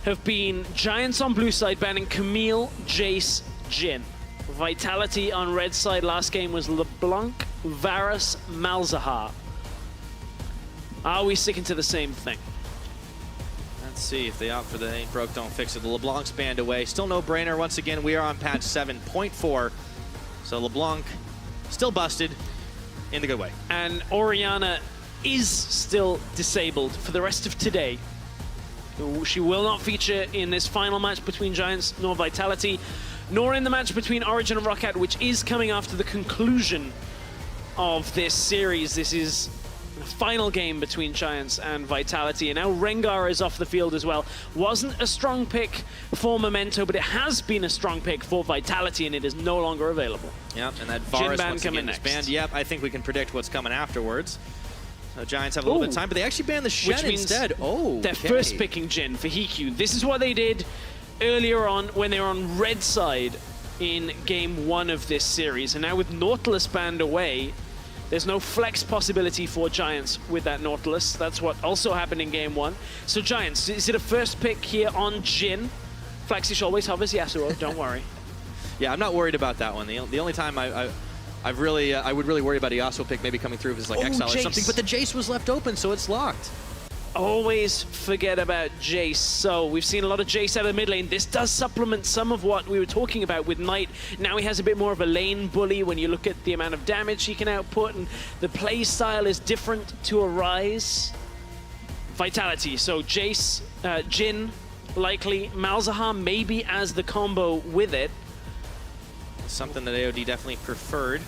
have been Giants on blue side banning Camille, Jace, Jhin. Vitality on red side last game was LeBlanc, Varus, Malzahar. Are we sticking to the same thing? Let's see if they opt for the ain't broke, don't fix it. The LeBlanc's banned away. Still no brainer. Once again, we are on patch 7.4. So LeBlanc still busted in the good way. And Orianna is still disabled for the rest of today. She will not feature in this final match between Giants nor Vitality, nor in the match between Origin and Roccat, which is coming after the conclusion of this series. This is the final game between Giants and Vitality, and now Rengar is off the field as well. Wasn't a strong pick for Memento, but it has been a strong pick for Vitality, and it is no longer available. Yep, and that Varus once again is banned. Yep, I think we can predict what's coming afterwards. So Giants have a little bit of time, but they actually banned the Shen instead. Oh, they're first picking Jhin for Hikyu. This is what they did earlier on when they were on red side in game 1 of this series. And now with Nautilus banned away, there's no flex possibility for Giants with that Nautilus. That's what also happened in game 1. So Giants, is it a first pick here on Jhin? Flexish always hovers Yasuo, don't worry. Yeah, I'm not worried about that one. The only time I would really worry about a Yasuo pick maybe coming through if it's like Exile or something, but the Jace was left open, so it's locked. Always forget about Jace. So we've seen a lot of Jace out of the mid lane. This does supplement some of what we were talking about with Knight. Now he has a bit more of a lane bully when you look at the amount of damage he can output, and the play style is different to a Ryze. Vitality, so Jace, Jhin, likely. Malzahar maybe as the combo with it. Something that AOD definitely preferred.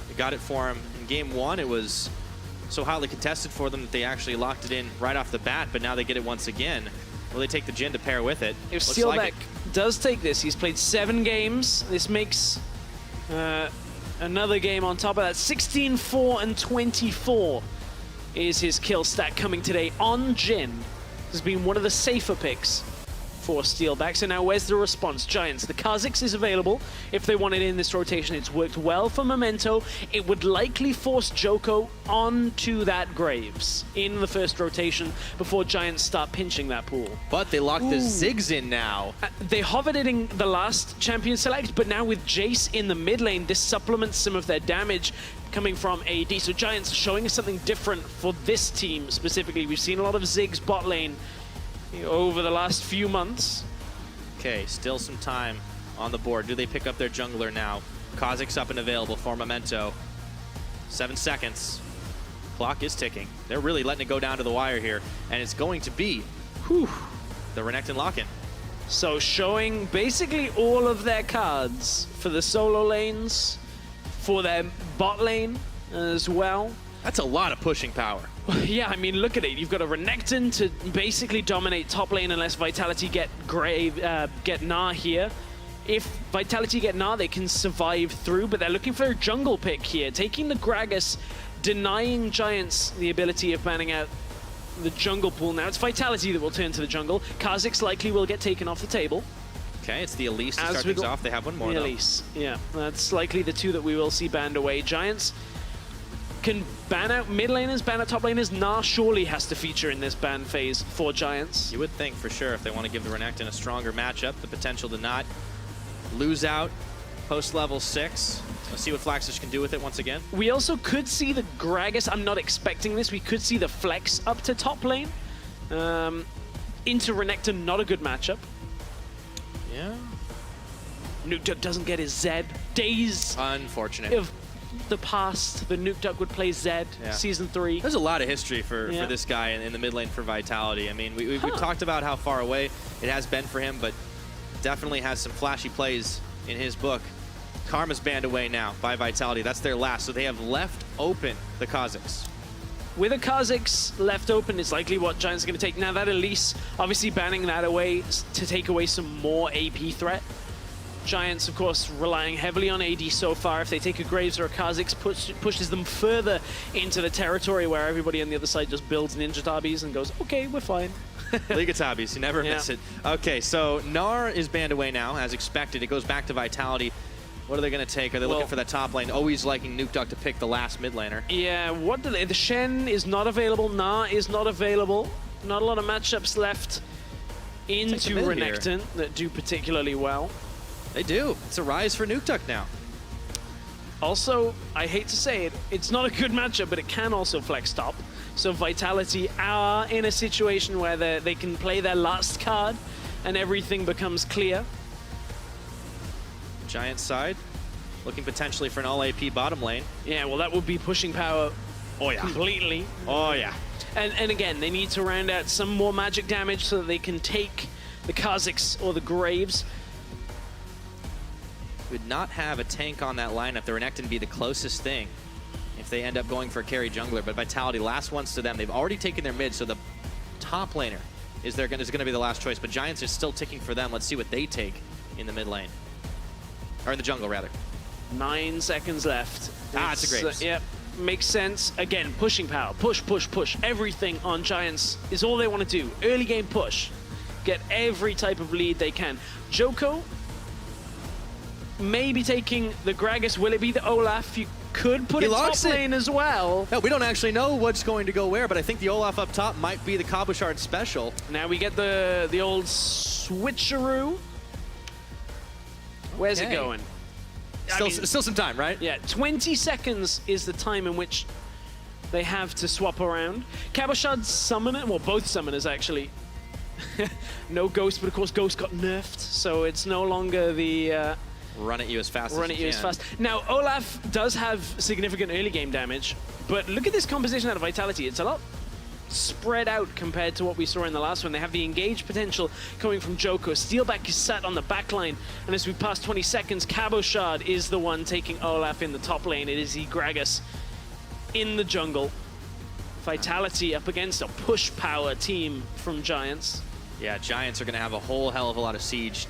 They got it for him in game 1. It was so hotly contested for them that they actually locked it in right off the bat, but now they get it once again. Will they take the Jhin to pair with it? If Steelback does take this, he's played 7 games. This makes another game on top of that. 16, 4, and 24 is his kill stat coming today on Jhin. This has been one of the safer picks for Steelback. So now where's the response? Giants, the Kha'Zix is available if they want it in this rotation. It's worked well for Memento. It would likely force Joko onto that Graves in the first rotation before Giants start pinching that pool. But they locked the Ziggs in now. They hovered it in the last champion select, but now with Jace in the mid lane, this supplements some of their damage coming from AD. So Giants showing us something different for this team specifically. We've seen a lot of Ziggs bot lane over the last few months. Okay, still some time on the board. Do they pick up their jungler now? Kha'Zix up and available for Memento. 7 seconds. Clock is ticking. They're really letting it go down to the wire here, and it's going to be the Renekton lock-in. So showing basically all of their cards for the solo lanes, for their bot lane as well. That's a lot of pushing power. Yeah, I mean, look at it. You've got a Renekton to basically dominate top lane unless Vitality get Gnar here. If Vitality get Gnar, they can survive through, but they're looking for a jungle pick here. Taking the Gragas, denying Giants the ability of banning out the jungle pool. Now it's Vitality that will turn to the jungle. Kha'Zix likely will get taken off the table. Okay, it's the Elise to start things off. They have one more, though. Elise, yeah. That's likely the 2 that we will see banned away. Giants can ban out mid laners, ban out top laners. Gnar surely has to feature in this ban phase for Giants. You would think for sure if they want to give the Renekton a stronger matchup, the potential to not lose out post level 6. Let's see what Flaxus can do with it once again. We also could see the Gragas. I'm not expecting this. We could see the flex up to top lane. Into Renekton, not a good matchup. Yeah. Nukeduck doesn't get his Zed. Days unfortunate of the past, the Nukeduck would play Zed, Season 3. There's a lot of history for this guy in the mid lane for Vitality. I mean, we've talked about how far away it has been for him, but definitely has some flashy plays in his book. Karma's banned away now by Vitality. That's their last, so they have left open the Kha'Zix. With a Kha'Zix left open, it's likely what Giants are going to take. Now that Elise, obviously banning that away to take away some more AP threat. Giants, of course, relying heavily on AD so far. If they take a Graves or a Kha'Zix, pushes them further into the territory where everybody on the other side just builds Ninja Tabis and goes, okay, we're fine. League of Tabis, you never miss it. Okay, so Gnar is banned away now, as expected. It goes back to Vitality. What are they going to take? Are they looking for that top lane? Always liking Nukeduck to pick the last mid laner. Yeah, what do they? The Shen is not available. Gnar is not available. Not a lot of matchups left into Renekton that do particularly well. They do. It's a rise for Nukeduck now. Also, I hate to say it, it's not a good matchup, but it can also flex top. So Vitality are in a situation where they can play their last card and everything becomes clear. Giant side, looking potentially for an all AP bottom lane. Yeah, well, that would be pushing power completely. Oh, yeah. And again, they need to round out some more magic damage so that they can take the Kha'Zix or the Graves. Would not have a tank on that lineup. The Renekton would be the closest thing if they end up going for a carry jungler. But Vitality, last ones to them. They've already taken their mid, so the top laner is going to be the last choice. But Giants is still ticking for them. Let's see what they take in the mid lane. Or in the jungle, rather. 9 seconds left. It's a Graves. Yep, makes sense. Again, pushing power. Push, push, push. Everything on Giants is all they want to do. Early game push. Get every type of lead they can. Joko maybe taking the Gragas. Will it be the Olaf? You could put it top lane as well. No, we don't actually know what's going to go where, but I think the Olaf up top might be the Cabochard special. Now we get the old switcheroo. Where's it going? Still some time, right? Yeah, 20 seconds is the time in which they have to swap around. Cabochard's summoner, well, both summoners actually. No Ghost, but of course Ghost got nerfed, so it's no longer the run at you as fast as you can. Now, Olaf does have significant early game damage, but look at this composition out of Vitality. It's a lot spread out compared to what we saw in the last one. They have the engage potential coming from Joko. Steelback is sat on the back line, and as we pass 20 seconds, Cabochard is the one taking Olaf in the top lane. It is the Gragas in the jungle. Vitality up against a push power team from Giants. Yeah, Giants are going to have a whole hell of a lot of siege.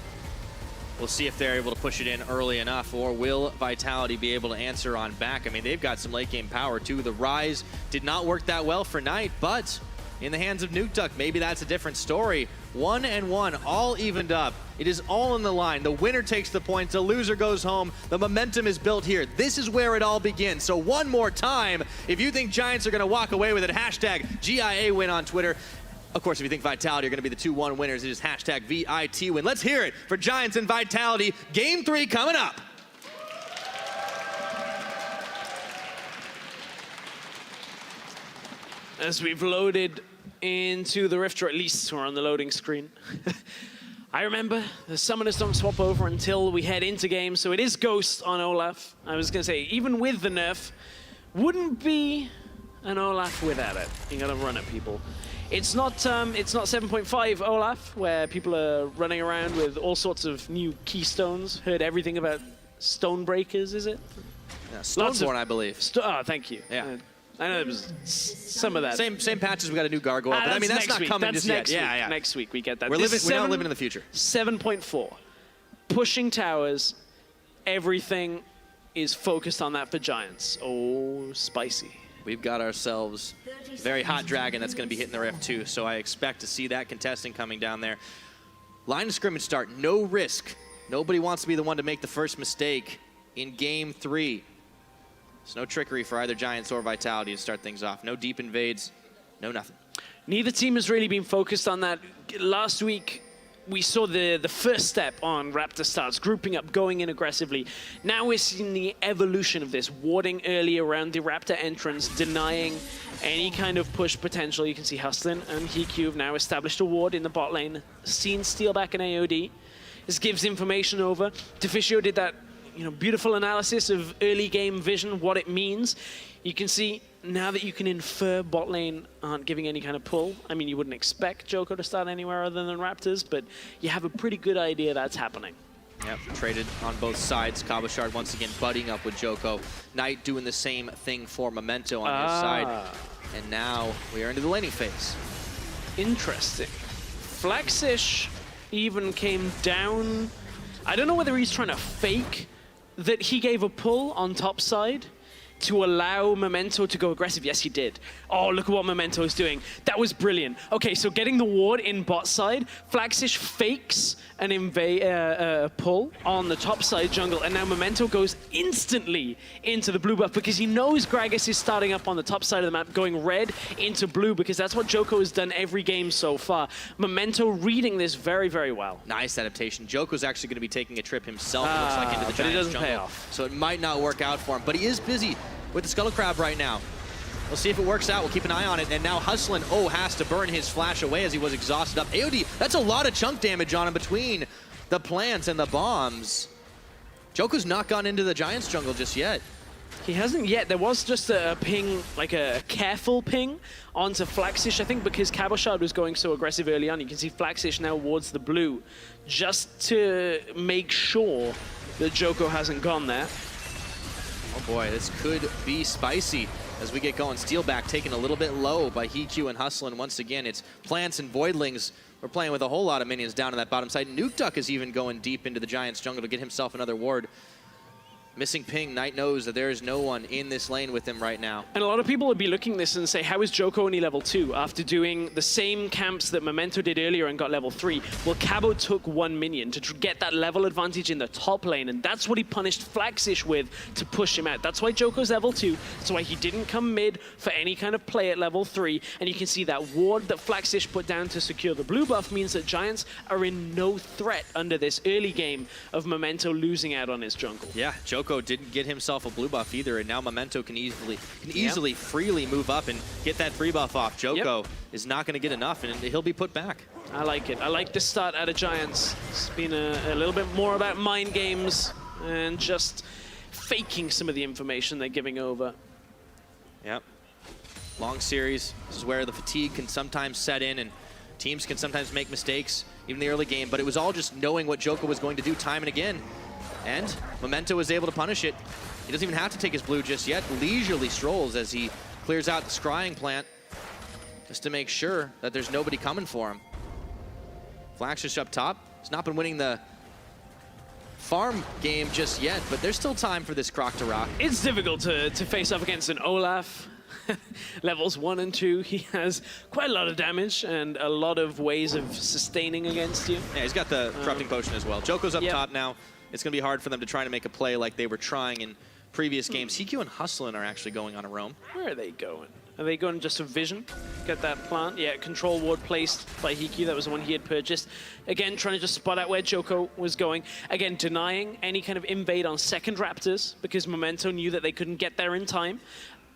We'll see if they're able to push it in early enough, or will Vitality be able to answer on back? I mean, they've got some late game power too. The Rise did not work that well for Knight, but in the hands of Nukeduck, maybe that's a different story. 1-1, all evened up. It is all in the line. The winner takes the points, the loser goes home. The momentum is built here. This is where it all begins. So one more time, if you think Giants are going to walk away with it, hashtag GIAWin on Twitter. Of course, if you think Vitality are going to be the 2-1 winners, it is hashtag VITWin. Let's hear it for Giants and Vitality. Game 3 coming up. As we've loaded into the Rift, or at least we're on the loading screen. I remember the summoners don't swap over until we head into game, so it is Ghost on Olaf. I was going to say, even with the nerf, wouldn't be an Olaf without it. You got to run at people. It's not 7.5 Olaf, where people are running around with all sorts of new keystones. Heard everything about Stonebreakers, is it? Yeah, Stoneborn, I believe. Oh, thank you. Yeah. I know there was some of that. Same patches. We got a new gargoyle, but I mean that's not coming just yet. Yeah. Next week we get that. We're not living in the future. 7.4, pushing towers. Everything is focused on that for Giants. Oh, spicy. We've got ourselves a very hot dragon that's going to be hitting the Rift too, so I expect to see that contesting coming down there. Line of scrimmage start, no risk. Nobody wants to be the one to make the first mistake in game 3. There's no trickery for either Giants or Vitality to start things off. No deep invades, no nothing. Neither team has really been focused on that. Last week, we saw the first step on Raptor starts, grouping up, going in aggressively. Now we're seeing the evolution of this, warding early around the Raptor entrance, denying any kind of push potential. You can see Hustlin and Hiku have now established a ward in the bot lane, seen Steelback and AOD. This gives information over. Deficio did that beautiful analysis of early game vision, what it means. You can see now that you can infer bot lane aren't giving any kind of pull. I mean, you wouldn't expect Joko to start anywhere other than Raptors, but you have a pretty good idea that's happening. Yep, traded on both sides. Cabochard once again buddying up with Joko. Knight doing the same thing for Memento on his side. And now we are into the laning phase. Interesting. Flaxish even came down. I don't know whether he's trying to fake that he gave a pull on top side. to allow Memento to go aggressive. Yes, he did. Oh, look at what Memento is doing. That was brilliant. Okay, so getting the ward in bot side, Flaxish fakes an pull on the top side jungle, and now Memento goes instantly into the blue buff because he knows Gragas is starting up on the top side of the map, going red into blue, because that's what Joko has done every game so far. Memento reading this very, very well. Nice adaptation. Joko's actually going to be taking a trip himself, it looks like, into the Giants jungle. But it doesn't pay off. So it might not work out for him, but he is busy with the Scuttle Crab right now. We'll see if it works out. We'll keep an eye on it. And now Hustlin, has to burn his flash away as he was exhausted up. AOD, that's a lot of chunk damage on him between the plants and the bombs. Joko's not gone into the Giants jungle just yet. He hasn't yet. There was just a ping, like a careful ping onto Flaxish, I think because Cabochard was going so aggressive early on. You can see Flaxish now towards the blue, just to make sure that Joko hasn't gone there. Oh boy, this could be spicy as we get going. Steelback taken a little bit low by Hiku and Hustlin. Once again, it's Plants and Voidlings. We're playing with a whole lot of minions down on that bottom side. Nuke Duck is even going deep into the Giants jungle to get himself another ward. Missing ping, Knight knows that there is no one in this lane with him right now. And a lot of people would be looking at this and say, how is Joko only level 2 after doing the same camps that Memento did earlier and got level 3? Well, Cabo took one minion to get that level advantage in the top lane, and that's what he punished Flaxish with to push him out. That's why Joko's level 2. That's why he didn't come mid for any kind of play at level 3. And you can see that ward that Flaxish put down to secure the blue buff means that Giants are in no threat under this early game of Memento losing out on his jungle. Yeah, Joko didn't get himself a blue buff either, and now Memento can easily freely move up and get that 3 buff off. Joko is not going to get enough, and he'll be put back. I like it. I like the start out of Giants. It's been a little bit more about mind games and just faking some of the information they're giving over. Yep. Long series. This is where the fatigue can sometimes set in, and teams can sometimes make mistakes, even in the early game, but it was all just knowing what Joko was going to do time and again. And Memento was able to punish it. He doesn't even have to take his blue just yet. Leisurely strolls as he clears out the scrying plant just to make sure that there's nobody coming for him. Flaxish up top. He's not been winning the farm game just yet, but there's still time for this Croc to rock. It's difficult to face off against an Olaf. Levels 1 and 2, he has quite a lot of damage and a lot of ways of sustaining against you. Yeah, he's got the corrupting potion as well. Joko's up top now. It's going to be hard for them to try to make a play like they were trying in previous games. Hiku and Hustlin are actually going on a roam. Where are they going? Are they going just a vision? Get that plant? Yeah, control ward placed by Hiku. That was the one he had purchased. Again, trying to just spot out where Joko was going. Again, denying any kind of invade on second Raptors because Memento knew that they couldn't get there in time.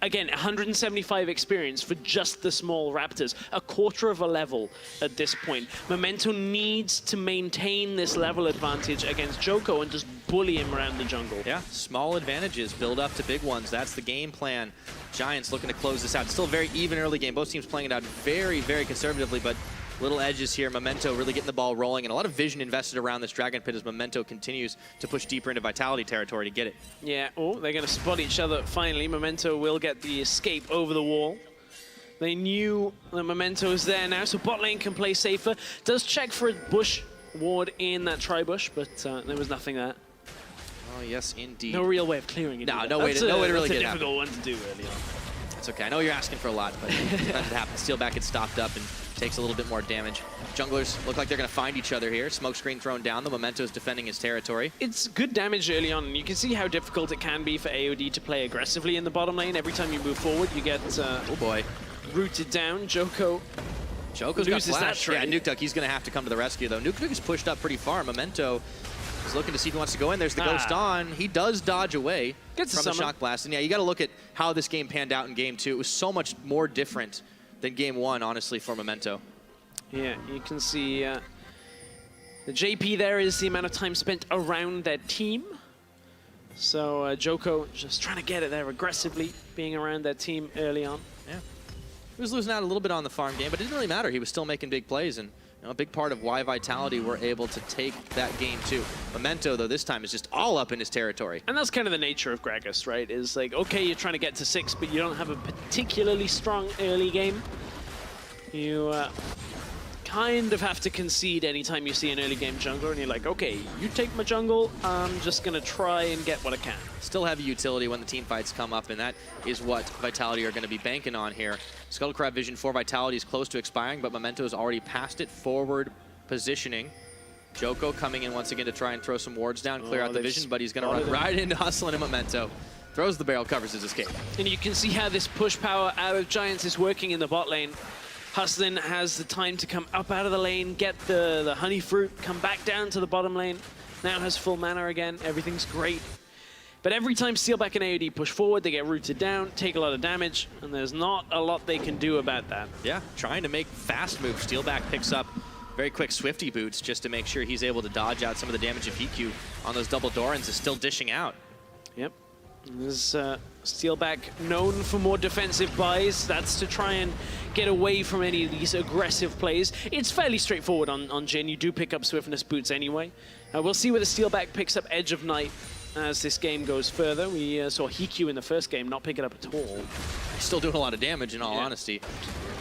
Again, 175 experience for just the small Raptors, a quarter of a level at this point. Memento needs to maintain this level advantage against Joko and just bully him around the jungle. Yeah, small advantages build up to big ones. That's the game plan. Giants looking to close this out. Still a very even early game. Both teams playing it out very, very conservatively, but little edges here. Memento really getting the ball rolling, and a lot of vision invested around this Dragon Pit as Memento continues to push deeper into Vitality territory to get it. Yeah, they're going to spot each other finally. Memento will get the escape over the wall. They knew that Memento is there now, so bot lane can play safer. Does check for a bush ward in that tri-bush, but there was nothing there. Oh, yes, indeed. No real way of clearing it. No way to really get it. That's a difficult one to do early on. It's okay. I know you're asking for a lot, but sometimes it happens. Steelback gets stopped up and takes a little bit more damage. Junglers look like they're going to find each other here. Smoke screen thrown down. The Memento's defending his territory. It's good damage early on, and you can see how difficult it can be for AOD to play aggressively in the bottom lane. Every time you move forward, you get oh boy, rooted down. Joko's got flash. Yeah, Nuke Duck, he's going to have to come to the rescue, though. Nuke Duck is pushed up pretty far. Memento is looking to see if he wants to go in. There's the Ghost on. He does dodge away from the Shock Blast. And yeah, you got to look at how this game panned out in Game 2. It was so much more different than Game 1, honestly, for Memento. Yeah, you can see the JP there is the amount of time spent around their team. So Joko just trying to get it there aggressively, being around their team early on. Yeah. He was losing out a little bit on the farm game, but it didn't really matter. He was still making big plays, and a big part of why Vitality were able to take that game too. Memento, though, this time is just all up in his territory. And that's kind of the nature of Gragas, right? Is like, okay, you're trying to get to 6, but you don't have a particularly strong early game. You kind of have to concede anytime you see an early game jungler and you're like, okay, you take my jungle, I'm just going to try and get what I can. Still heavy utility when the team fights come up, and that is what Vitality are going to be banking on here. Skullcrab Vision for Vitality is close to expiring, but Memento is already past it. Forward positioning. Joko coming in once again to try and throw some wards down, clear out the vision, but he's going to run right into Hustlin and Memento. Throws the barrel, covers his escape. And you can see how this push power out of Giants is working in the bot lane. Hustlin has the time to come up out of the lane, get the honey fruit, come back down to the bottom lane. Now has full mana again. Everything's great. But every time Steelback and AOD push forward, they get rooted down, take a lot of damage, and there's not a lot they can do about that. Yeah, trying to make fast moves. Steelback picks up very quick Swifty boots just to make sure he's able to dodge out some of the damage of EQ on those double Dorans. Is still dishing out. Yep. There's Steelback known for more defensive buys. That's to try and get away from any of these aggressive plays. It's fairly straightforward on Jhin. You do pick up Swiftness boots anyway. We'll see whether Steelback picks up Edge of Night as this game goes further. We saw Hikyu in the first game not pick it up at all. He's still doing a lot of damage in all honesty.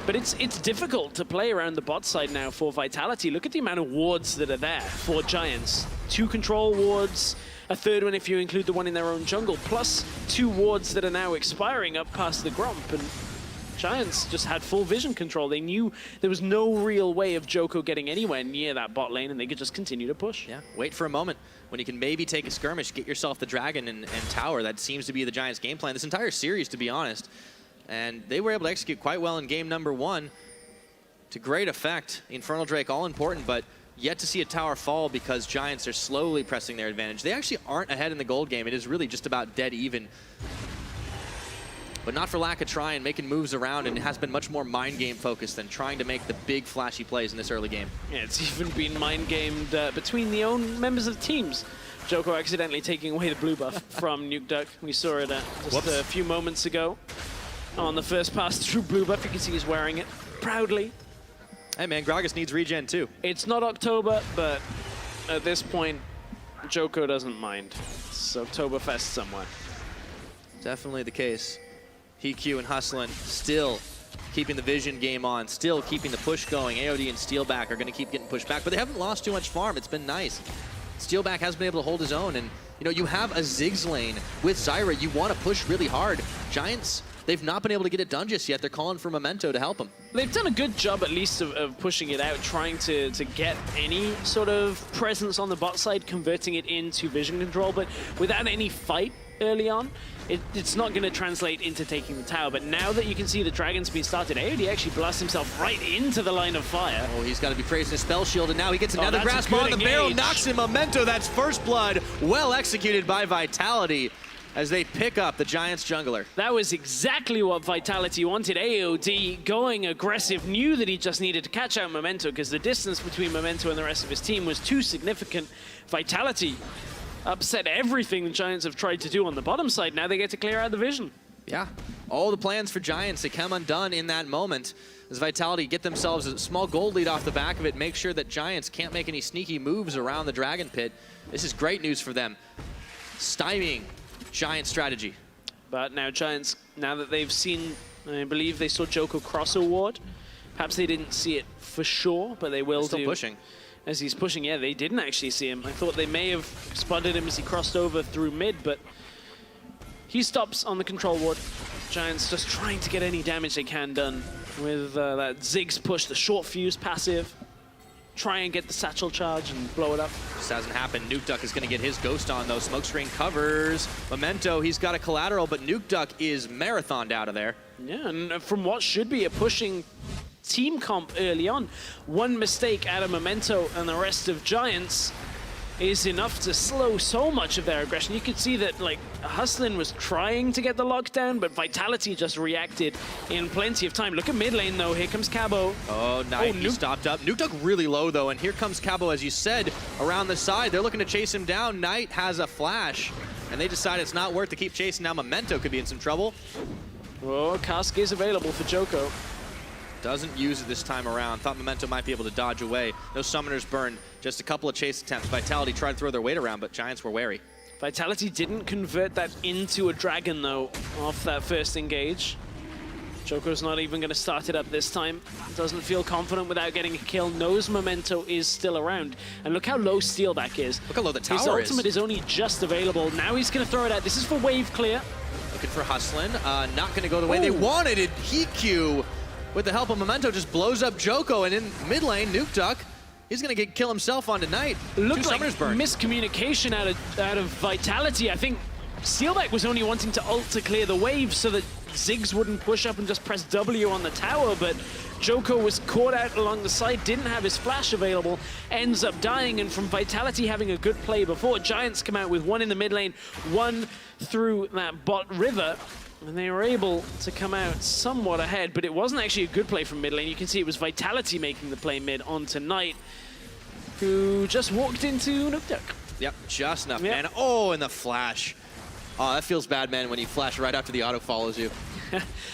But it's difficult to play around the bot side now for Vitality. Look at the amount of wards that are there for Giants. 2 control wards, a third one if you include the one in their own jungle, plus 2 wards that are now expiring up past the Gromp. And Giants just had full vision control. They knew there was no real way of Joko getting anywhere near that bot lane, and they could just continue to push. Yeah, wait for a moment when you can maybe take a skirmish, get yourself the dragon and tower. That seems to be the Giants' game plan this entire series, to be honest. And they were able to execute quite well in game number 1 to great effect. Infernal Drake all important, but yet to see a tower fall because Giants are slowly pressing their advantage. They actually aren't ahead in the gold game. It is really just about dead even. But not for lack of trying, making moves around, and it has been much more mind game focused than trying to make the big flashy plays in this early game. Yeah, it's even been mind gamed between the own members of the teams. Joko accidentally taking away the blue buff from Nuke Duck. We saw it just a few moments ago. On the first pass through blue buff, you can see he's wearing it proudly. Hey man, Gragas needs regen too. It's not October, but at this point, Joko doesn't mind. It's Oktoberfest somewhere. Definitely the case. Hikyu and Hustlin still keeping the vision game on, still keeping the push going. AOD and Steelback are going to keep getting pushed back, but they haven't lost too much farm. It's been nice. Steelback has been able to hold his own, and you know, you have a Ziggs lane with Zyra. You want to push really hard. Giants, they've not been able to get it done just yet. They're calling for Memento to help them. They've done a good job, at least, of pushing it out, trying to get any sort of presence on the bot side, converting it into vision control, but without any fight early on, it's not going to translate into taking the tower. But now that you can see the dragon's been started, AOD actually blasts himself right into the line of fire. Oh, he's got to be praising his spell shield, and now he gets another grasp on the barrel, knocks in Memento. That's first blood, well executed by Vitality as they pick up the Giants jungler. That was exactly what Vitality wanted. AOD going aggressive, knew that he just needed to catch out Memento because the distance between Memento and the rest of his team was too significant. Vitality upset everything the Giants have tried to do on the bottom side. Now they get to clear out the vision. Yeah, all the plans for Giants, they come undone in that moment as Vitality get themselves a small gold lead off the back of it, make sure that Giants can't make any sneaky moves around the Dragon Pit. This is great news for them. Stymieing Giant strategy. But now Giants, now that they've seen, I believe they saw Joko cross a ward. Perhaps they didn't see it for sure, but they will Still do. pushing. As he's pushing, yeah, they didn't actually see him. I thought they may have spotted him as he crossed over through mid, but he stops on the control ward. Giants just trying to get any damage they can done with that Ziggs push, the short fuse passive. Try and get the satchel charge and blow it up. Just hasn't happened. Nuke Duck is going to get his ghost on, though. Smokescreen covers Memento. He's got a collateral, but Nuke Duck is marathoned out of there. Yeah, and from what should be a pushing team comp early on, one mistake out of Memento and the rest of Giants is enough to slow so much of their aggression. You could see that, like, Hustlin was trying to get the lockdown, but Vitality just reacted in plenty of time. Look at mid lane, though. Here comes Cabo. Oh, Knight, he stopped up. Nuke Duck really low, though, and here comes Cabo, as you said, around the side. They're looking to chase him down. Knight has a flash, and they decide it's not worth to keep chasing. Now Memento could be in some trouble. Oh, Cask is available for Joko. Doesn't use it this time around. Thought Memento might be able to dodge away. No summoners burned. Just a couple of chase attempts. Vitality tried to throw their weight around, but Giants were wary. Vitality didn't convert that into a dragon, though, off that first engage. Joko's not even going to start it up this time. Doesn't feel confident without getting a kill. Knows Memento is still around. And look how low Steelback is. Look how low the tower is. His ultimate is only just available. Now he's going to throw it out. This is for wave clear. Looking for Hustlin. Not going to go the way they wanted it. Heat with the help of Memento, just blows up Joko. And in mid lane, Nuke Duck, he's going to kill himself on tonight. Looked like miscommunication out of Vitality. I think Steelback was only wanting to ult to clear the wave so that Ziggs wouldn't push up and just press W on the tower, but Joko was caught out along the side, didn't have his flash available, ends up dying, and from Vitality having a good play before, Giants come out with one in the mid lane, one through that bot river, and they were able to come out somewhat ahead, but it wasn't actually a good play from mid lane. You can see it was Vitality making the play mid on tonight, who just walked into Nuke Duck. Yep, just enough, man. Oh, and the flash. Oh, that feels bad, man, when you flash right after the auto follows you.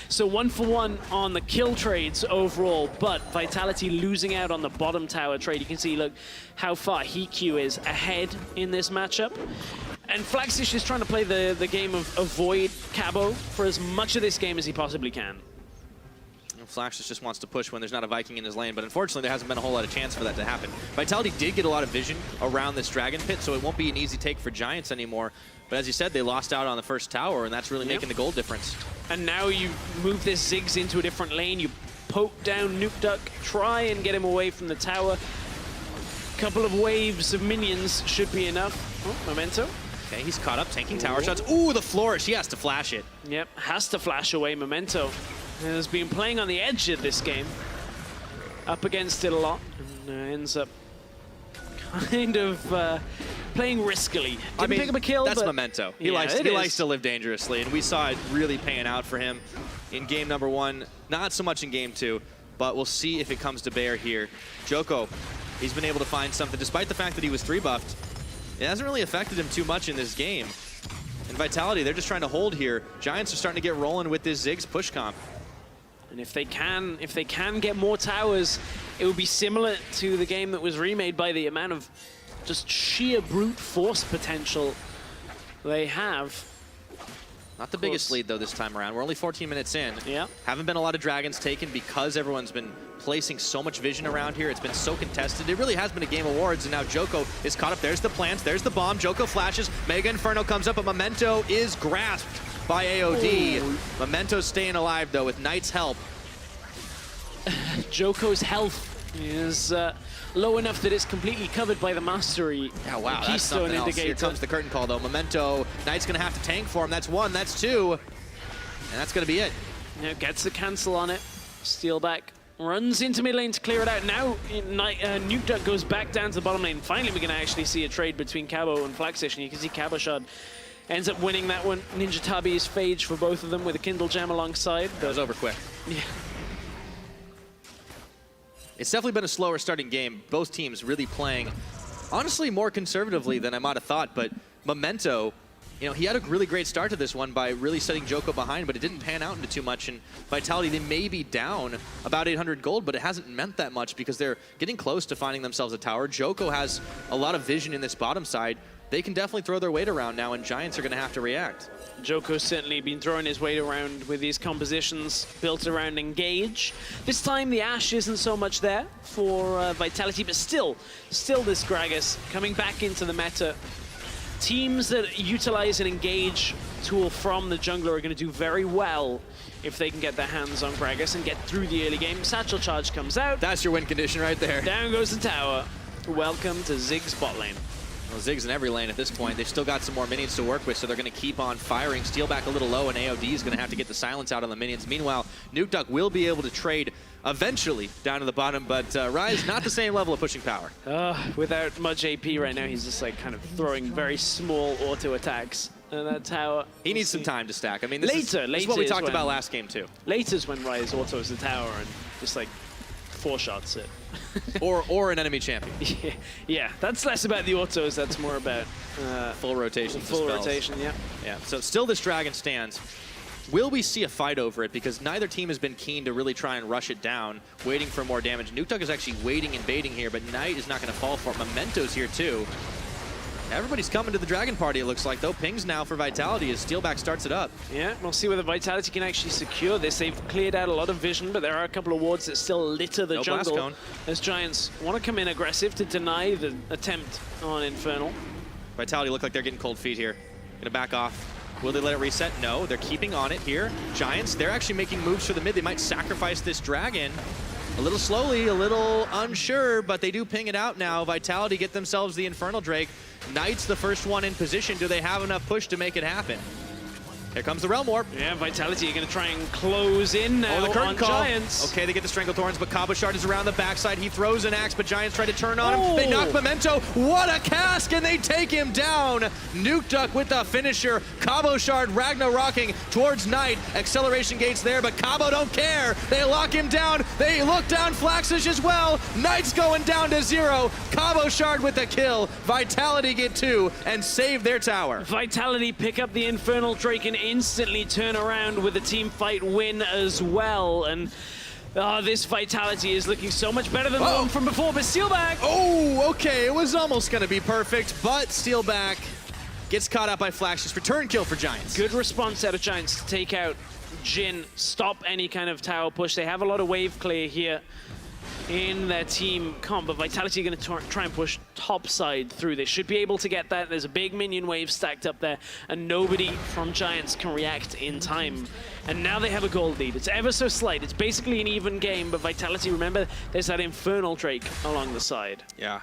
So 1 for 1 on the kill trades overall, but Vitality losing out on the bottom tower trade. You can see, look, how far HeatQ is ahead in this matchup. And Flaxish is trying to play the game of avoid Cabo for as much of this game as he possibly can. Flaxish just wants to push when there's not a Viking in his lane, but unfortunately there hasn't been a whole lot of chance for that to happen. Vitality did get a lot of vision around this Dragon Pit, so it won't be an easy take for Giants anymore. But as you said, they lost out on the first tower, and that's really making the goal difference. And now you move this Ziggs into a different lane, you poke down Nuke Duck, try and get him away from the tower. Couple of waves of minions should be enough. Oh, Memento. Okay, he's caught up, tanking tower shots. Ooh, the flourish, he has to flash it. Yep, has to flash away Memento. Has been playing on the edge of this game. Up against it a lot, and ends up kind of playing riskily. Didn't pick up a kill, that's but Memento. He likes to live dangerously, and we saw it really paying out for him in game number 1. Not so much in game 2, but we'll see if it comes to bear here. Joko, he's been able to find something, despite the fact that he was 3-buffed. It hasn't really affected him too much in this game. And Vitality, they're just trying to hold here. Giants are starting to get rolling with this Ziggs push comp. And if they can get more towers, it would be similar to the game that was remade by the amount of just sheer brute force potential they have. Not the biggest lead, though, this time around. We're only 14 minutes in. Yeah. Haven't been a lot of dragons taken because everyone's been placing so much vision around here. It's been so contested. It really has been a game of wards, and now Joko is caught up. There's the plants. There's the bomb. Joko flashes. Mega Inferno comes up, but Memento is grasped by AOD. Ooh. Memento's staying alive, though, with Knight's help. Joko's health is low enough that it's completely covered by the mastery. Yeah, wow, that's something else. Here comes the curtain call, though. Memento, Knight's going to have to tank for him. That's 1, that's 2, and that's going to be it. Now gets the cancel on it. Steelback runs into mid lane to clear it out. Now Nuke Duck goes back down to the bottom lane. Finally, we're going to actually see a trade between Cabo and Flaxish, and you can see Cabo Shard ends up winning that one. Ninja Tabi is Phage for both of them with a Kindle Gem alongside. That was over quick. Yeah. It's definitely been a slower starting game. Both teams really playing, honestly, more conservatively than I might have thought. But Memento, you know, he had a really great start to this one by really setting Joko behind, but it didn't pan out into too much. And Vitality, they may be down about 800 gold, but it hasn't meant that much because they're getting close to finding themselves a tower. Joko has a lot of vision in this bottom side. They can definitely throw their weight around now, and Giants are going to have to react. Joko's certainly been throwing his weight around with these compositions built around Engage. This time the Ashe isn't so much there for Vitality, but still this Gragas coming back into the meta. Teams that utilize an Engage tool from the jungler are going to do very well if they can get their hands on Gragas and get through the early game. Satchel Charge comes out. That's your win condition right there. Down goes the tower. Welcome to Ziggs bot lane. Well, Ziggs in every lane at this point. They've still got some more minions to work with, so they're going to keep on firing. Steelback a little low, and AOD is going to have to get the silence out on the minions. Meanwhile, Nuke Duck will be able to trade eventually down to the bottom, but Rise, not the same level of pushing power. Without much AP right now, he's just like kind of throwing very small auto attacks. And that tower... He needs some time to stack. I mean, this is what we talked about last game, too. Later's when Rise autos the tower and just like 4-shots it. or an enemy champion. Yeah, that's less about the autos, that's more about full rotation. Full rotation, yeah. Yeah, so still this dragon stands. Will we see a fight over it? Because neither team has been keen to really try and rush it down, waiting for more damage. Nuke Duck is actually waiting and baiting here, but Knight is not going to fall for it. Memento's here too. Everybody's coming to the Dragon Party, it looks like, though. Pings now for Vitality as Steelback starts it up. Yeah, we'll see whether Vitality can actually secure this. They've cleared out a lot of vision, but there are a couple of wards that still litter the jungle. Blast cone. As Giants want to come in aggressive to deny the attempt on Infernal. Vitality look like they're getting cold feet here. Gonna back off. Will they let it reset? No, they're keeping on it here. Giants, they're actually making moves for the mid. They might sacrifice this Dragon. A little slowly, a little unsure, but they do ping it out now. Vitality get themselves the Infernal Drake. Knight's the first one in position. Do they have enough push to make it happen? Here comes the Realm Warp. Yeah, Vitality are going to try and close in now the curtain on call. Giants. Okay, they get the Stranglethorns, but Cabochard is around the backside. He throws an axe, but Giants try to turn on him. They knock Memento. What a cask, and they take him down. Nuke Duck with the finisher. Cabochard Ragnarocking towards Knight. Acceleration gates there, but Cabo don't care. They lock him down. They look down Flaxish as well. Knight's going down to 0. Cabochard with the kill. Vitality get 2 and save their tower. Vitality pick up the Infernal Drake and instantly turn around with a team fight win as well. And this Vitality is looking so much better than the one from before, but Steelback. Oh, okay, it was almost going to be perfect, but Steelback gets caught up by Flaxish. Return kill for Giants. Good response out of Giants to take out Jin, stop any kind of tower push. They have a lot of wave clear here in their team comp, but Vitality are going to try and push top side through. They should be able to get that. There's a big minion wave stacked up there, and nobody from Giants can react in time. And now they have a gold lead. It's ever so slight. It's basically an even game, but Vitality, remember, there's that Infernal Drake along the side. Yeah.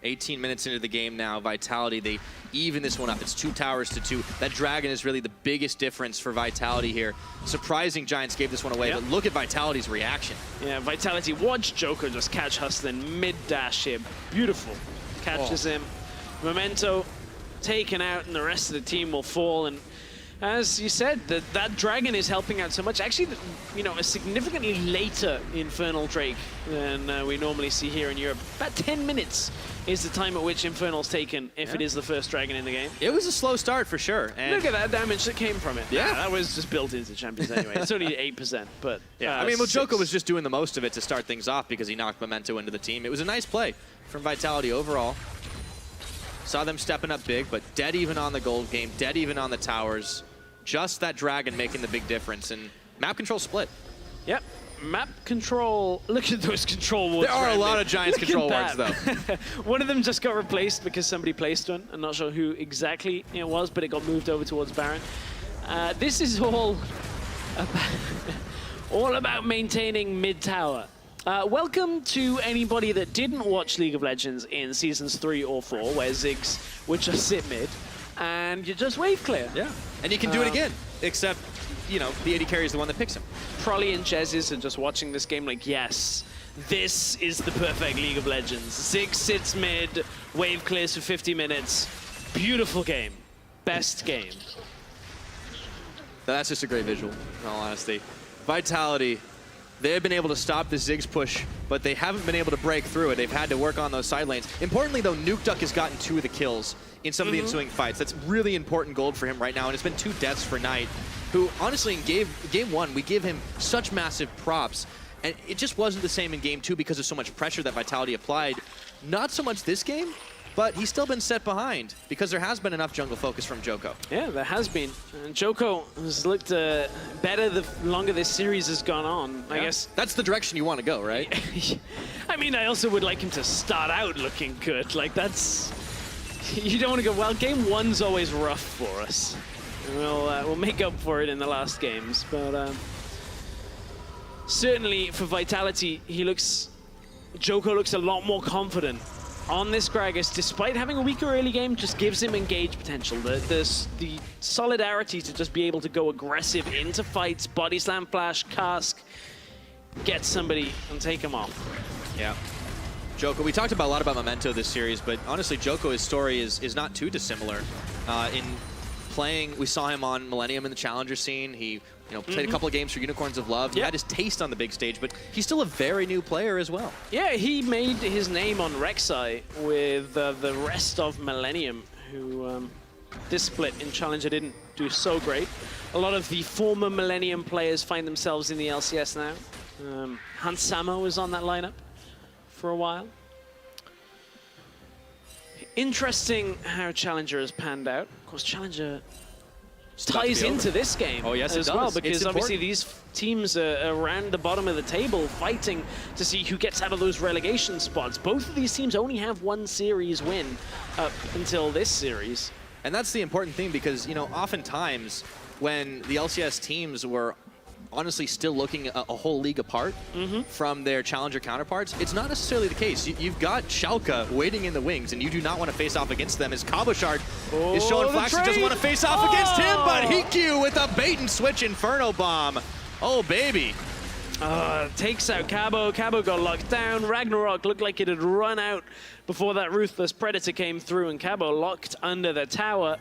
18 minutes into the game now, Vitality, they even this one up. It's 2 towers to 2. That Dragon is really the biggest difference for Vitality here. Surprising Giants gave this one away, but look at Vitality's reaction. Yeah, Vitality, watch Joker just catch Hustlin mid-dash here. Beautiful. Catches him. Memento taken out, and the rest of the team will fall. And as you said, that Dragon is helping out so much. Actually, you know, a significantly later Infernal Drake than we normally see here in Europe. About 10 minutes is the time at which Infernal's taken if it is the first Dragon in the game. It was a slow start for sure. And look at that damage that came from it. Yeah. That was just built into Champions anyway. It's only 8%, but yeah. I mean, Joko was just doing the most of it to start things off because he knocked Memento into the team. It was a nice play from Vitality overall. Saw them stepping up big, but dead even on the gold game, dead even on the towers. Just that Dragon making the big difference, and map control split. Yep, map control. Look at those control wards. There are a lot of Giants control wards, though. One of them just got replaced because somebody placed one. I'm not sure who exactly it was, but it got moved over towards Baron. This is all about maintaining mid tower. Welcome to anybody that didn't watch League of Legends in seasons 3 or 4, where Ziggs would just sit mid, and you just wave clear. Yeah, and you can do it again, except, you know, the AD carry is the one that picks him. Prolly and Jezz are just watching this game like, yes, this is the perfect League of Legends. Ziggs sits mid, wave clears for 50 minutes. Beautiful game. Best game. That's just a great visual, in all honesty. Vitality, they have been able to stop the Ziggs push, but they haven't been able to break through it. They've had to work on those side lanes. Importantly, though, Nuke Duck has gotten 2 of the kills in some of the ensuing fights. That's really important gold for him right now, and it's been 2 deaths for Knight, who, honestly, in game 1, we give him such massive props, and it just wasn't the same in game 2 because of so much pressure that Vitality applied. Not so much this game, but he's still been set behind because there has been enough jungle focus from Joko. Yeah, there has been. And Joko has looked better the longer this series has gone on, I guess. That's the direction you want to go, right? I mean, I also would like him to start out looking good. Like, that's... You don't want to go, well, game 1's always rough for us. And we'll make up for it in the last games. But certainly for Vitality, Joko looks a lot more confident on this Gragas, despite having a weaker early game. Just gives him engage potential. The solidarity to just be able to go aggressive into fights, body slam, flash, cask, get somebody and take him off. Yeah. Joko, we talked a lot about Memento this series, but honestly, Joko's story is not too dissimilar. In playing, we saw him on Millennium in the Challenger scene. He played a couple of games for Unicorns of Love. He had his taste on the big stage, but he's still a very new player as well. Yeah, he made his name on Rek'Sai with the rest of Millennium, who this split in Challenger didn't do so great. A lot of the former Millennium players find themselves in the LCS now. Hans Samo was on that lineup for a while. Interesting how Challenger has panned out. Of course, Challenger about to ties be into over. this game Oh, yes, it as well, does. because It's obviously important. these teams are around the bottom of the table fighting to see who gets out of those relegation spots. Both of these teams only have one series win up until this series. And that's the important thing because, you know, oftentimes when the LCS teams were honestly still looking a whole league apart from their challenger counterparts, it's not necessarily the case. You've got Schalke waiting in the wings, and you do not want to face off against them as Cabochard is showing the flash. He doesn't trade! want to face off against him, but Oh! Hikyu with a bait and switch Inferno Bomb. Oh, baby. Takes out Cabo. Cabo got locked down. Ragnarok looked like it had run out before that Ruthless Predator came through, and Cabo locked under the tower.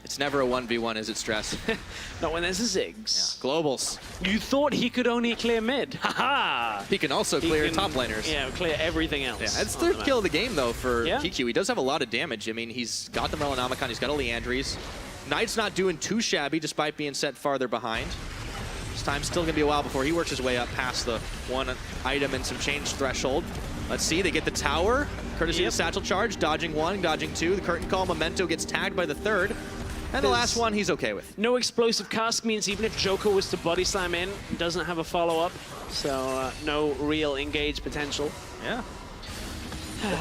It's never a 1v1, is it, Stress? Not when there's a Ziggs. Globals. You thought he could only clear mid. Ha-ha! He can also He clear can, top laners. Yeah, clear everything else. Yeah, it's on third the map. kill of the game, though, for Yeah. Hikyu. He does have a lot of damage. I mean, he's got the Melonomicon, he's got a Leandries. Knight's not doing too shabby, despite being set farther behind. This time's still going to be a while before he works his way up past the one item and some change threshold. Let's see, they get the tower, courtesy of the Satchel Charge, dodging one, dodging two. The Curtain Call Memento gets tagged by the third. And the last one he's okay with. No explosive cask means even if Joker was to body slam in, doesn't have a follow-up. So no real engage potential. Yeah.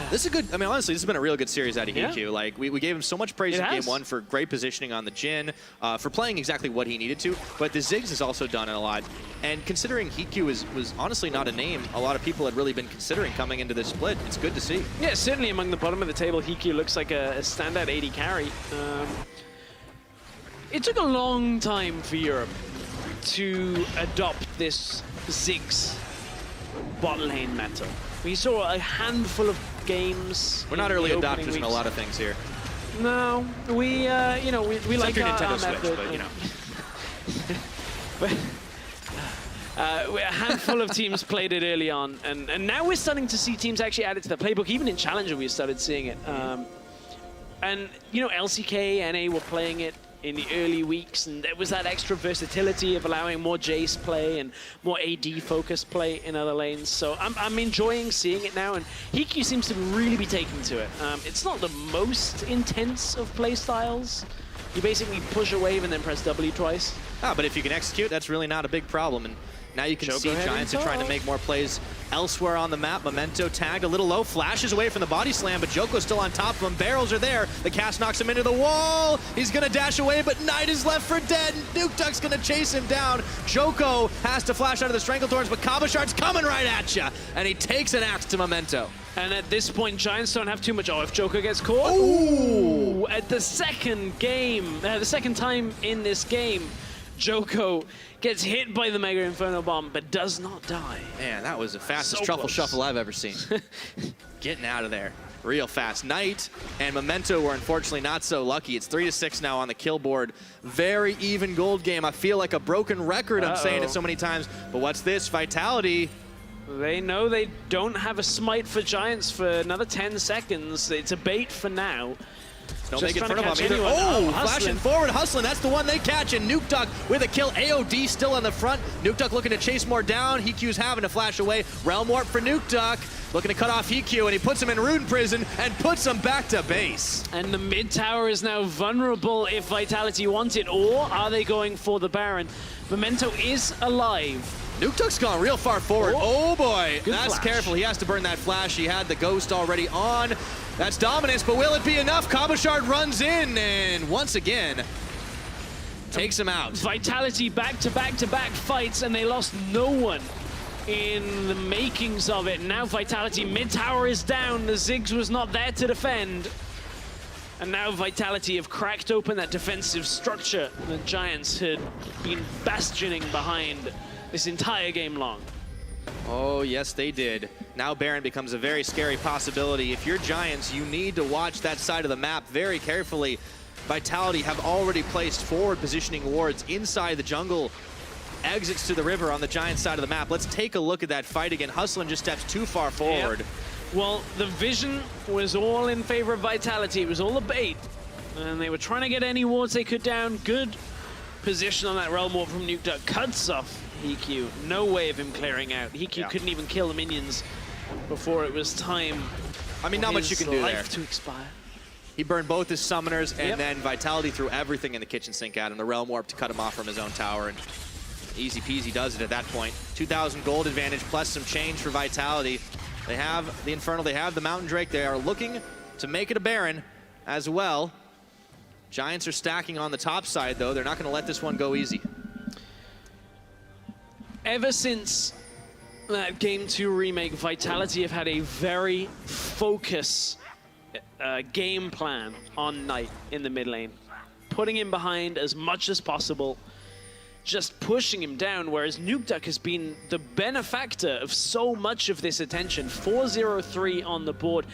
This is a good, I mean, honestly, this has been a real good series out of Yeah. Hikyu. Like, we gave him so much praise It in has. game one for great positioning on the Jhin, for playing exactly what he needed to, but the Ziggs has also done it a lot. And considering Hikyu was honestly not a name a lot of people had really been considering coming into this split, it's good to see. Yeah, certainly among the bottom of the table, Hikyu looks like a standout AD carry. It took a long time for Europe to adopt this Ziggs bot lane meta. We saw a handful of games. We're not in early the opening adopters in a weeks. lot of things here. No, we you know we like your our Nintendo Switch, method. but you know. A handful of teams played it early on, and now we're starting to see teams actually add it to the playbook. Even in Challenger, we started seeing it. And, you know, LCK, NA were playing it in the early weeks, and there was that extra versatility of allowing more Jace play and more AD-focused play in other lanes. So I'm enjoying seeing it now, and Hikyu seems to really be taking to it. It's not the most intense of play styles. You basically push a wave and then press W twice. Ah, but if you can execute, that's really not a big problem. And now you can Joker see heading Giants are trying to top. make more plays elsewhere on the map. Memento tagged a little low, flashes away from the body slam, but Joko's still on top of him. Barrels are there. The cast knocks him into the wall. He's going to dash away, but Knight is left for dead. Nuke Duck's going to chase him down. Joko has to flash out of the Stranglethorns, but Cabochard's coming right at you, and he takes an axe to Memento. And at this point, Giants don't have too much. Oh, if Joker gets caught. Ooh! At the second game, the second time in this game, Joko gets hit by the Mega Inferno Bomb, but does not die. Man, that was the fastest So truffle close. shuffle I've ever seen. Getting out of there real fast. Knight and Memento were unfortunately not so lucky. It's 3-6 now on the kill board. Very even gold game. I feel like a broken record. I'm saying it so many times. But what's this? Vitality. They know they don't have a smite for Giants for another 10 seconds. It's a bait for now. No Just make in trying to front of him catch either. anyone. Oh, Oh, flashing Hustling. forward, hustling. That's the one they catch. And Nuke Duck with a kill. AOD still on the front. Nuke Duck looking to chase more down. Hikyu's having to flash away. Realm Warp for Nuke Duck. Looking to cut off Hikyu, and he puts him in Rune Prison and puts him back to base. And the mid tower is now vulnerable if Vitality want it, or are they going for the Baron? Memento is alive. Nuke Duck's gone real far forward. Oh boy, Good that's flash. careful. He has to burn that flash. He had the ghost already on. That's dominance, but will it be enough? Cabochard runs in and once again takes him out. Vitality back-to-back fights, and they lost no one in the makings of it. Now Vitality mid-tower is down. The Ziggs was not there to defend. And now Vitality have cracked open that defensive structure the Giants had been bastioning behind this entire game long. Oh, yes, they did. Now Baron becomes a very scary possibility. If you're Giants, you need to watch that side of the map very carefully. Vitality have already placed forward positioning wards inside the jungle. Exits to the river on the Giants side of the map. Let's take a look at that fight again. Hustling just steps too far forward. Yep. Well, the vision was all in favor of Vitality. It was all a bait. And they were trying to get any wards they could down. Good position on that Realm Warp from Nuke Duck. Cuts off Hikyu. No way of him clearing out. Hikyu couldn't even kill the minions before it was time I mean, not much you can do there. life to expire. He burned both his summoners, and then Vitality threw everything in the kitchen sink at him. The Realm Warp to cut him off from his own tower, and easy peasy does it at that point. 2,000 gold advantage plus some change for Vitality. They have the Infernal, they have the Mountain Drake. They are looking to make it a Baron as well. Giants are stacking on the top side, though. They're not going to let this one go easy. Ever since that Game 2 remake, Vitality have had a very focused game plan on Knight in the mid lane. Putting him behind as much as possible, just pushing him down, whereas Nukeduck has been the benefactor of so much of this attention. 4-0-3 on the board,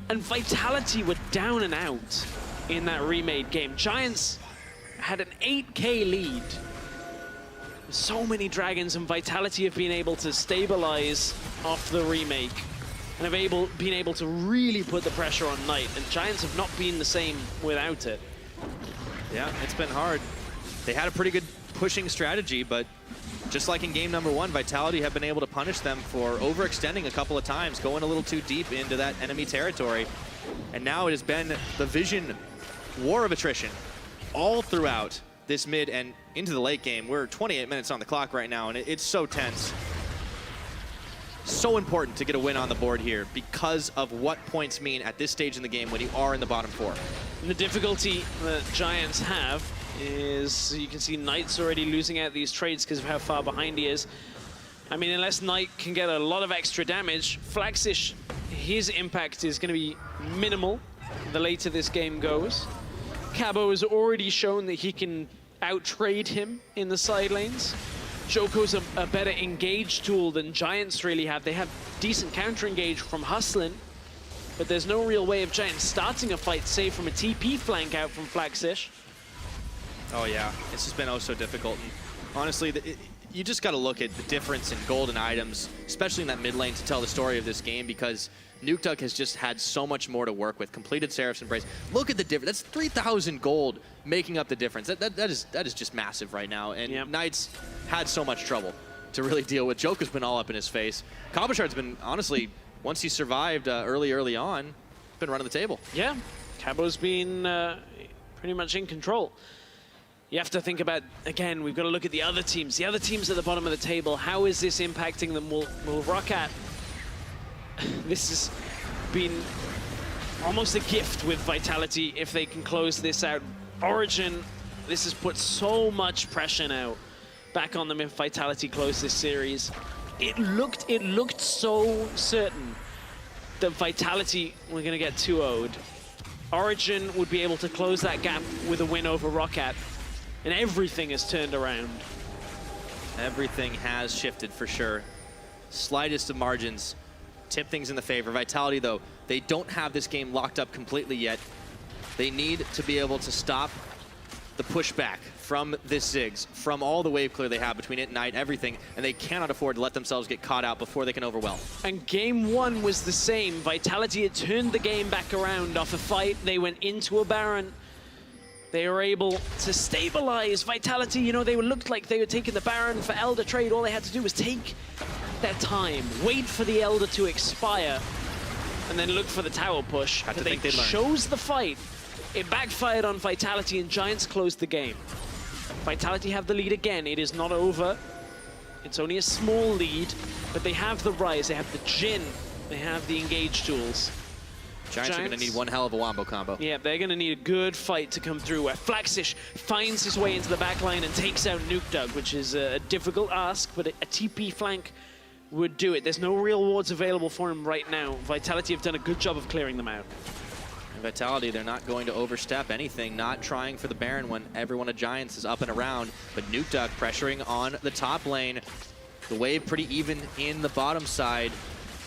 and Vitality were down and out in that remade game. Giants had an 8K lead. So many dragons, and Vitality have been able to stabilize off the remake and have been able to really put the pressure on Knight, and Giants have not been the same without it. Yeah, it's been hard. They had a pretty good pushing strategy, but just like in game number 1, Vitality have been able to punish them for overextending a couple of times, going a little too deep into that enemy territory. And now it has been the Vision war of attrition all throughout this mid and into the late game. We're 28 minutes on the clock right now, and it's so tense. So important to get a win on the board here because of what points mean at this stage in the game when you are in the bottom 4. And the difficulty that Giants have is, you can see Knight's already losing out these trades because of how far behind he is. I mean, unless Knight can get a lot of extra damage, Flaxish, his impact is going to be minimal the later this game goes. Cabo has already shown that he can out-trade him in the side lanes. Joko's a better engage tool than Giants really have. They have decent counter-engage from Hustlin, but there's no real way of Giants starting a fight, save from a TP flank out from Flaxish. Oh yeah, this has been oh so difficult. And honestly, you just got to look at the difference in golden items, especially in that mid lane, to tell the story of this game, because Nukeduck has just had so much more to work with. Completed Seraph's Embrace. Look at the difference. That's 3,000 gold making up the difference. That is just massive right now. And Knight's had so much trouble to really deal with. Joker's been all up in his face. Cabochard's been, honestly, once he survived early on, been running the table. Yeah, Cabo's been pretty much in control. You have to think about, again, we've got to look at the other teams. The other teams at the bottom of the table, how is this impacting them? Will Roccat, this has been almost a gift with Vitality if they can close this out. Origin, this has put so much pressure now back on them if Vitality close this series. It looked so certain that Vitality were going to get 2-0'd. Origin would be able to close that gap with a win over Roccat. And everything has turned around. Everything has shifted for sure. Slightest of margins tip things in the favor. Vitality, though, they don't have this game locked up completely yet. They need to be able to stop the pushback from this Ziggs, from all the wave clear they have between it and Knight, everything, and they cannot afford to let themselves get caught out before they can overwhelm. And game 1 was the same. Vitality had turned the game back around off a fight. They went into a Baron. They were able to stabilize Vitality. You know, they looked like they were taking the Baron for Elder trade. All they had to do was take their time, wait for the Elder to expire, and then look for the tower push. But they chose the fight. It backfired on Vitality, and Giants closed the game. Vitality have the lead again. It is not over. It's only a small lead, but they have the Rise, they have the Jhin, they have the engage tools. Giants are going to need one hell of a wombo combo. Yeah, they're going to need a good fight to come through, where Flaxish finds his way into the backline and takes out Nukeduck, which is a difficult ask, but a TP flank would do it. There's no real wards available for him right now. Vitality have done a good job of clearing them out. And Vitality, they're not going to overstep anything, not trying for the Baron when everyone at Giants is up and around, but Nukeduck pressuring on the top lane. The wave pretty even in the bottom side.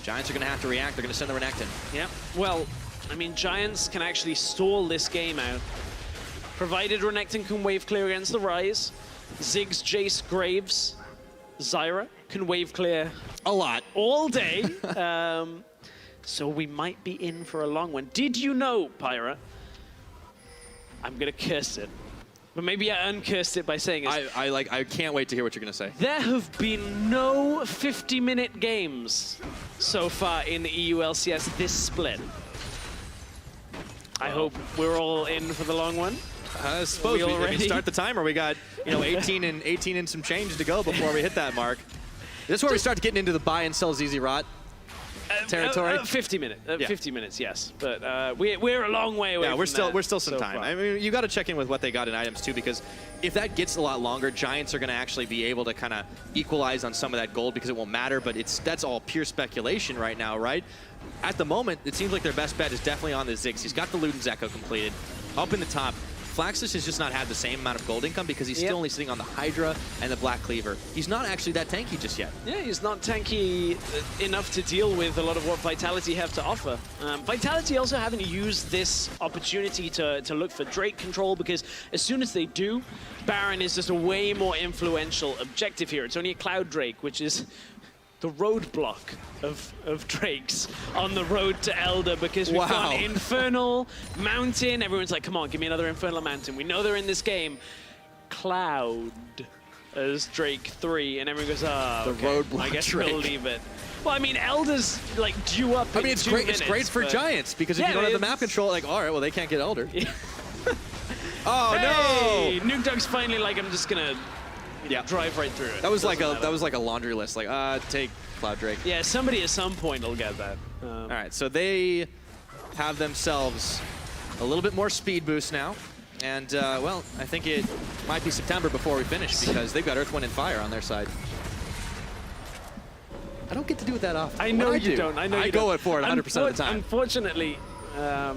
Giants are going to have to react. They're going to send the Renekton. Yeah, well, I mean, Giants can actually stall this game out. Provided Renekton can wave clear against the Rise, Ziggs, Jace, Graves, Zyra can wave clear a lot all day. So we might be in for a long one. Did you know, Pyra? I'm going to curse it. But maybe I uncursed it by saying it. I can't wait to hear what you're going to say. There have been no 50-minute games so far in the EU LCS this split. I hope we're all in for the long one. I suppose we start the timer. We got 18 and some change to go before we hit that mark. This is where we start getting into the buy and sell ZZ Rot territory. 50 minutes. 50 minutes, yes. But we're a long way away. Yeah, we're still some time. Far. I mean, you got to check in with what they got in items too, because if that gets a lot longer, Giants are going to actually be able to kind of equalize on some of that gold because it won't matter. But that's all pure speculation right now, right? At the moment, it seems like their best bet is definitely on the Ziggs. He's got the Luden's Echo completed. Up in the top, Flaxus has just not had the same amount of gold income because he's still only sitting on the Hydra and the Black Cleaver. He's not actually that tanky just yet. Yeah, he's not tanky enough to deal with a lot of what Vitality have to offer. Vitality also haven't used this opportunity to look for Drake control, because as soon as they do, Baron is just a way more influential objective here. It's only a Cloud Drake, which is the roadblock of Drakes on the road to Elder, because we've got Infernal Mountain. Everyone's like, come on, give me another Infernal Mountain. We know they're in this game. Cloud as Drake 3, and everyone goes, oh, the roadblock I guess Drake. we'll leave it. Well, I mean, Elder's like due up. I mean, it's great. It's great for Giants, because if you don't have the map control, like, all right, well, they can't get Elder. Yeah. Oh hey, no! Nuke Dog's finally like, I'm just gonna drive right through it. That was like a laundry list. Like, take Cloud Drake. Yeah, somebody at some point will get that. All right, so they have themselves a little bit more speed boost now. And, well, I think it might be September before we finish, because they've got Earth, Wind, and Fire on their side. I don't get to do it that often. I know you don't. I know you go don't. for it 100% of the time. Unfortunately, I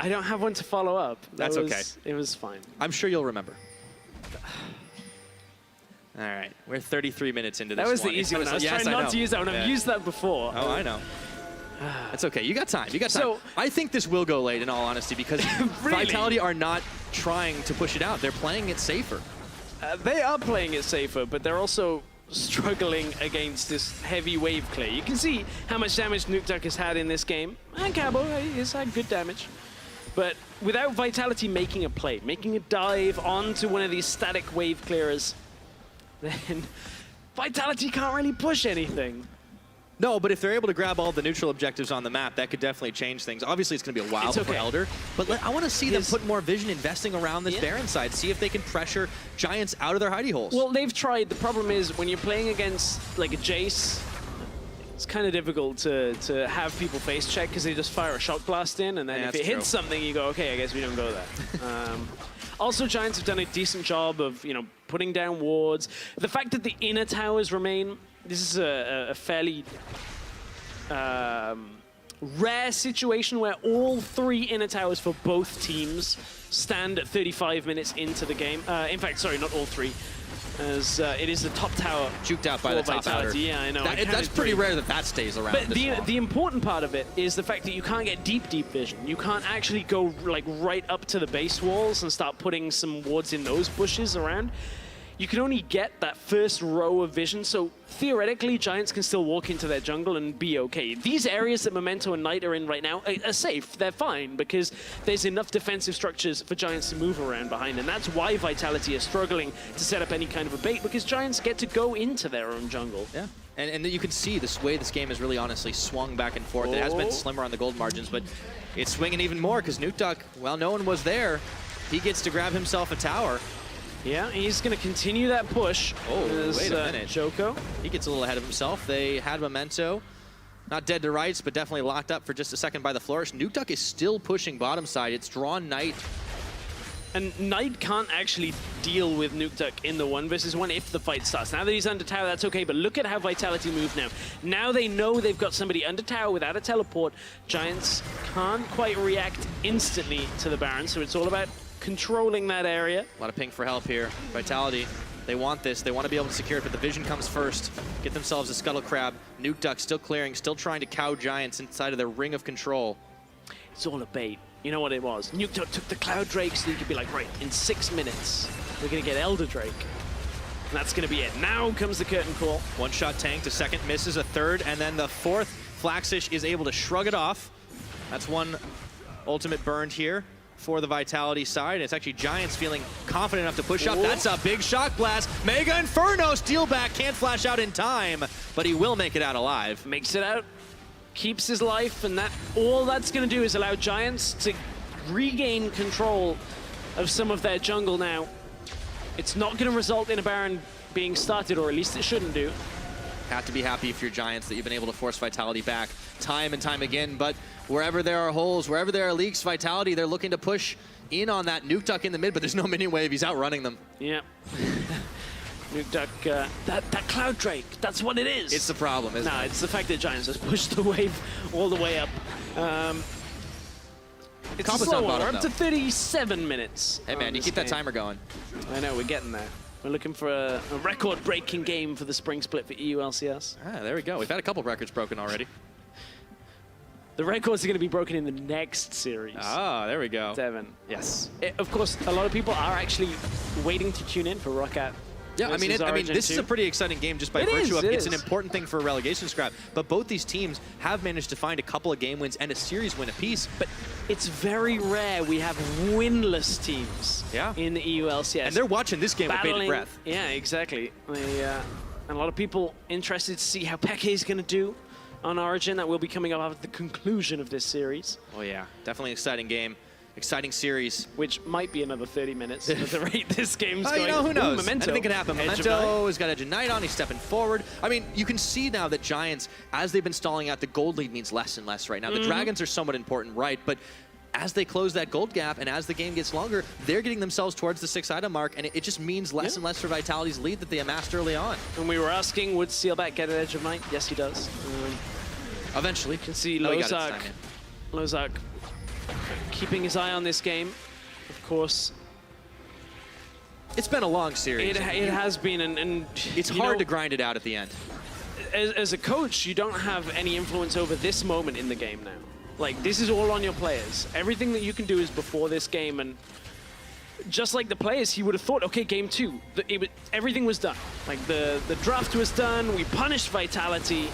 don't have one to follow up. That's okay. It was fine. I'm sure you'll remember. All right, we're 33 minutes into this. That was one. the easy one. I was trying not to use that one. I've used that before. Oh, I know. That's okay. You got time. You got time. So, I think this will go late, in all honesty, because really? Vitality are not trying to push it out. They're playing it safer. They are playing it safer, but they're also struggling against this heavy wave clear. You can see how much damage Nuke Duck has had in this game. And Cabo has had good damage. But without Vitality making a play, making a dive onto one of these static wave clearers, then Vitality can't really push anything. No, but if they're able to grab all the neutral objectives on the map, that could definitely change things. Obviously, it's going to be a while for Elder, but I want to see them put more vision investing around this Baron side, see if they can pressure Giants out of their hidey holes. Well, they've tried. The problem is when you're playing against like a Jace, it's kind of difficult to have people face check, because they just fire a shock blast in, and then if it hits something, you go, okay, I guess we don't go there. Also, Giants have done a decent job of, putting down wards. The fact that the inner towers remain, this is a fairly rare situation where all 3 inner towers for both teams stand at 35 minutes into the game. In fact, sorry, not all 3. As it is the top tower juked out by the top outer. Yeah, I know. That's pretty rare that stays around. But the important part of it is the fact that you can't get deep vision. You can't actually go like right up to the base walls and start putting some wards in those bushes around. You can only get that first row of vision, so theoretically, Giants can still walk into their jungle and be okay. These areas that Memento and Knight are in right now are safe. They're fine, because there's enough defensive structures for Giants to move around behind, and that's why Vitality is struggling to set up any kind of a bait, because Giants get to go into their own jungle. Yeah, and you can see this way this game has really honestly swung back and forth. It has been slimmer on the gold margins, but it's swinging even more, because Nuke Duck, well, no one was there. He gets to grab himself a tower. Yeah, he's going to continue that push. Oh, wait a minute. Joko. He gets a little ahead of himself. They had Memento. Not dead to rights, but definitely locked up for just a second by the Flourish. Nuke Duck is still pushing bottom side. It's drawn Knight. And Knight can't actually deal with Nuke Duck in the 1v1 if the fight starts. Now that he's under tower, that's okay, but look at how Vitality move now. Now they know they've got somebody under tower without a teleport. Giants can't quite react instantly to the Baron, so it's all about controlling that area. A lot of ping for help here. Vitality, they want this. They want to be able to secure it, but the vision comes first. Get themselves a Scuttle Crab. Nuke Duck still clearing, still trying to cow Giants inside of their ring of control. It's all a bait. You know what it was? Nuke Duck took the Cloud Drake, so you could be like, right, in 6 minutes, we're going to get Elder Drake. And that's going to be it. Now comes the curtain call. One shot tanked, a second misses, a third, and then the fourth. Flaxish is able to shrug it off. That's one ultimate burned here for the Vitality side. It's actually Giants feeling confident enough to push up. That's a big shock blast. Mega Inferno steal back, can't flash out in time, but he will make it out alive. Makes it out. keeps his life, and all that's going to do is allow Giants to regain control of some of their jungle now. It's not going to result in a Baron being started, or at least it shouldn't do. Have to be happy if you're Giants that you've been able to force Vitality back time and time again, but wherever there are holes, wherever there are leaks, Vitality, they're looking to push in on that Nuke Duck in the mid, but there's no minion wave. He's outrunning them. Yeah. Nuke Duck, that Cloud Drake, that's what it is. It's the problem, isn't it? No, it's the fact that Giants has pushed the wave all the way up. It's a slow one. We're up to 37 minutes. Hey man, you keep that timer going. I know, we're getting there. We're looking for a record-breaking game for the spring split for EU LCS. Ah, there we go. We've had a couple records broken already. The records are going to be broken in the next series. Ah, there we go. 7. Yes. Of course, a lot of people are actually waiting to tune in for Roccat. Yeah, I mean, this is a pretty exciting game just by virtue of it's an important thing for a relegation scrap. But both these teams have managed to find a couple of game wins and a series win apiece. But it's very rare we have winless teams in the EU LCS. And they're watching this game with bated breath. Yeah, exactly. And a lot of people interested to see how Peke is going to do on Origin. That will be coming up at the conclusion of this series. Oh yeah, definitely an exciting game. Exciting series. Which might be another 30 minutes at the rate this game's going. You know, who knows? Memento. Anything can happen. Memento has got Edge of Night on. He's stepping forward. I mean, you can see now that Giants, as they've been stalling out, the gold lead means less and less right now. The Dragons are somewhat important, right? But as they close that gold gap and as the game gets longer, they're getting themselves towards the 6-item mark, and it just means less and less for Vitality's lead that they amassed early on. And we were asking, would Steelback get an Edge of Night? Yes, he does. Eventually. You can see Lozark keeping his eye on this game, of course. It's been a long series. It has been, and it's hard to grind it out at the end. As a coach, you don't have any influence over this moment in the game now. Like, this is all on your players. Everything that you can do is before this game, and just like the players, he would have thought, okay, game 2, everything was done. Like, the draft was done, we punished Vitality.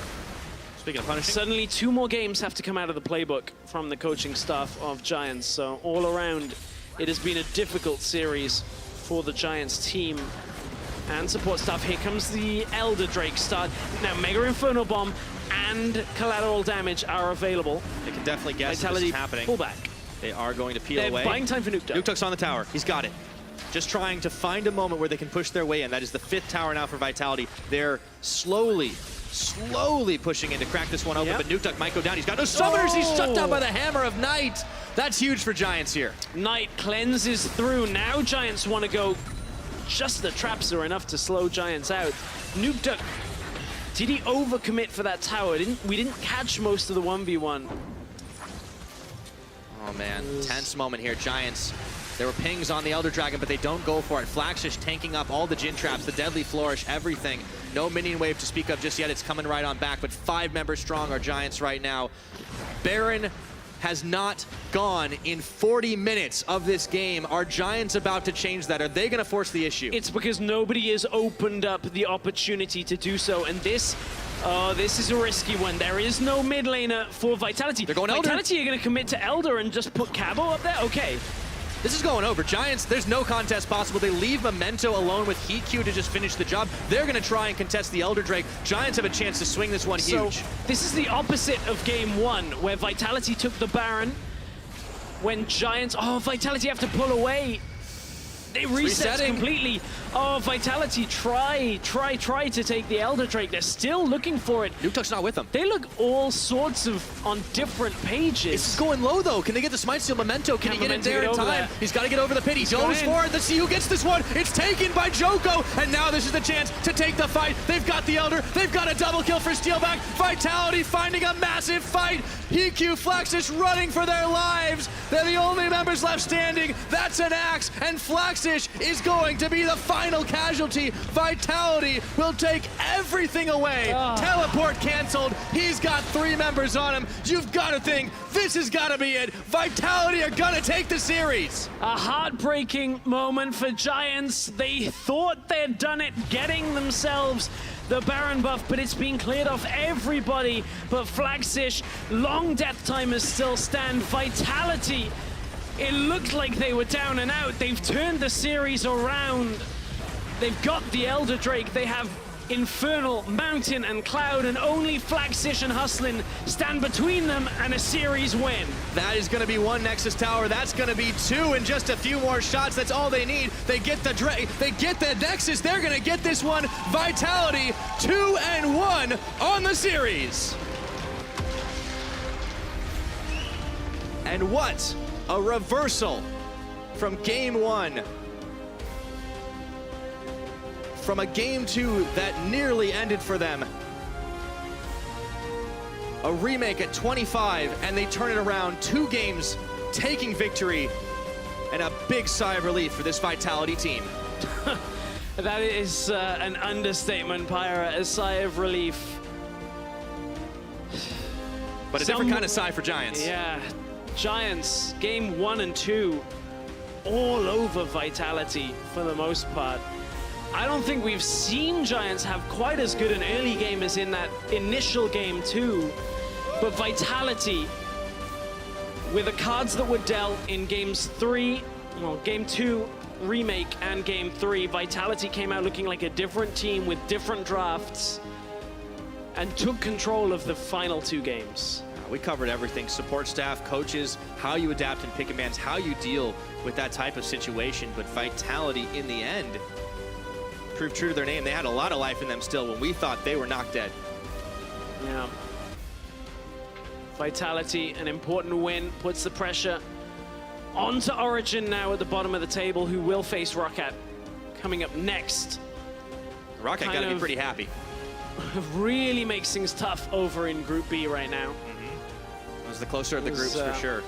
Speaking of punishing. Suddenly 2 more games have to come out of the playbook from the coaching staff of Giants. So all around, it has been a difficult series for the Giants team and support staff. Here comes the Elder Drake start. Now Mega Inferno Bomb and collateral damage are available. They can definitely guess Vitality this is happening. Pull back. They are going to peel They're away. buying time for Nuke Duck. Nuke Duck's on the tower. He's got it. Just trying to find a moment where they can push their way in. That is the 5th tower now for Vitality. They're slowly pushing in to crack this one open, but Nuke Duck might go down. He's got no summoners. He's shut down by the Hammer of Night. That's huge for Giants here. Night cleanses through. Now Giants want to go. Just the traps are enough to slow Giants out. Nuke Duck, did he overcommit for that tower? We didn't catch most of the 1v1. Oh man, tense moment here. Giants, there were pings on the Elder Dragon, but they don't go for it. Flaxish tanking up all the Jin traps, the Deadly Flourish, everything. No minion wave to speak of just yet. It's coming right on back, but 5 members strong are Giants right now. Baron has not gone in 40 minutes of this game. Are Giants about to change that? Are they going to force the issue? It's because nobody has opened up the opportunity to do so, and this is a risky one. There is no mid laner for Vitality. They're going Elder. Vitality are going to commit to Elder and just put Cabo up there? Okay. This is going over. Giants, there's no contest possible. They leave Memento alone with Heat Q to just finish the job. They're going to try and contest the Elder Drake. Giants have a chance to swing this one huge. So this is the opposite of game 1, where Vitality took the Baron. When Giants, Vitality have to pull away. They reset completely. Oh, Vitality try to take the Elder Drake. They're still looking for it. Nuke Duck's not with them. They look all sorts of on different pages. This is going low, though. Can they get the Smite Steal? Memento, can he get it there in time? He's got to get over the pit. He goes for it. Let's see who gets this one. It's taken by Joko, and now this is the chance to take the fight. They've got the Elder. They've got a double kill for Steelback. Vitality finding a massive fight. EQ Flaxish running for their lives. They're the only members left standing. That's an axe, and Flaxish is going to be the final casualty. Vitality will take everything away. Teleport canceled. He's got 3 members on him. You've got to think this has got to be it. Vitality are going to take the series. A heartbreaking moment for Giants. They thought they'd done it, getting themselves the Baron buff, but it's been cleared off everybody but Flaxish. Long death timers still stand. Vitality, it looked like they were down and out. They've turned the series around. They've got the Elder Drake. They have Infernal, Mountain, and Cloud, and only Flaxish and Hustlin stand between them and a series win. That is going to be one Nexus Tower. That's going to be two in just a few more shots. That's all they need. They get the Nexus. They're going to get this one. Vitality 2-1 on the series. And what a reversal from game one. From a game two that nearly ended for them. A remake at 25, and they turn it around 2 games, taking victory, and a big sigh of relief for this Vitality team. That is an understatement, Pyra, a sigh of relief. But a different kind of sigh for Giants. Yeah, Giants, game 1 and 2, all over Vitality for the most part. I don't think we've seen Giants have quite as good an early game as in that initial game 2, but Vitality, with the cards that were dealt in games 3, well, game 2 remake and game 3, Vitality came out looking like a different team with different drafts and took control of the final 2 games. We covered everything, support staff, coaches, how you adapt in pick and bans, how you deal with that type of situation, but Vitality in the end proved true to their name. They had a lot of life in them still when we thought they were knocked dead. Yeah. Vitality, an important win, puts the pressure onto Origin now at the bottom of the table, who will face Roccat coming up next. Roccat got to be pretty happy. Really makes things tough over in Group B right now. It was the closer of the groups for sure.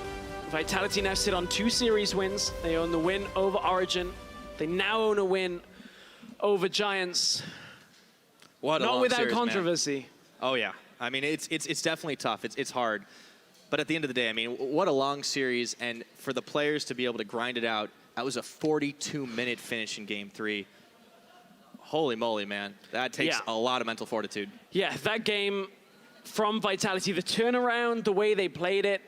Vitality now sit on 2 series wins. They own the win over Origin. They now own a win over Giants. What a Not long without series, controversy. Man. Oh yeah, I mean it's definitely tough. It's hard, but at the end of the day, I mean, what a long series, and for the players to be able to grind it out. That was a 42-minute finish in game 3. Holy moly, man, that takes a lot of mental fortitude. Yeah, that game from Vitality, the turnaround, the way they played it.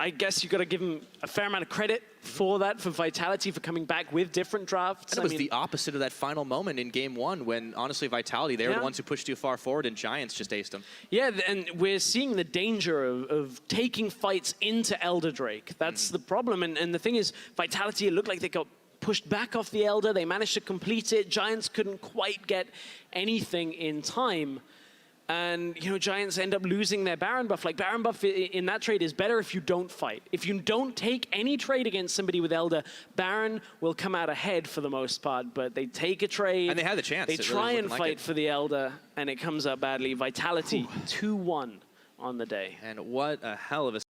I guess you got to give them a fair amount of credit for that, for Vitality, for coming back with different drafts. And it was the opposite of that final moment in game 1 when, honestly, Vitality, they were the ones who pushed too far forward and Giants just aced them. Yeah, and we're seeing the danger of taking fights into Elder Drake. That's the problem. And the thing is, Vitality, it looked like they got pushed back off the Elder. They managed to complete it. Giants couldn't quite get anything in time. And, you know, Giants end up losing their Baron buff. Like, Baron buff in that trade is better if you don't fight. If you don't take any trade against somebody with Elder, Baron will come out ahead for the most part. But they take a trade. And they had the chance. They try and fight for the Elder, and it comes out badly. Vitality 2-1 on the day. And what a hell of a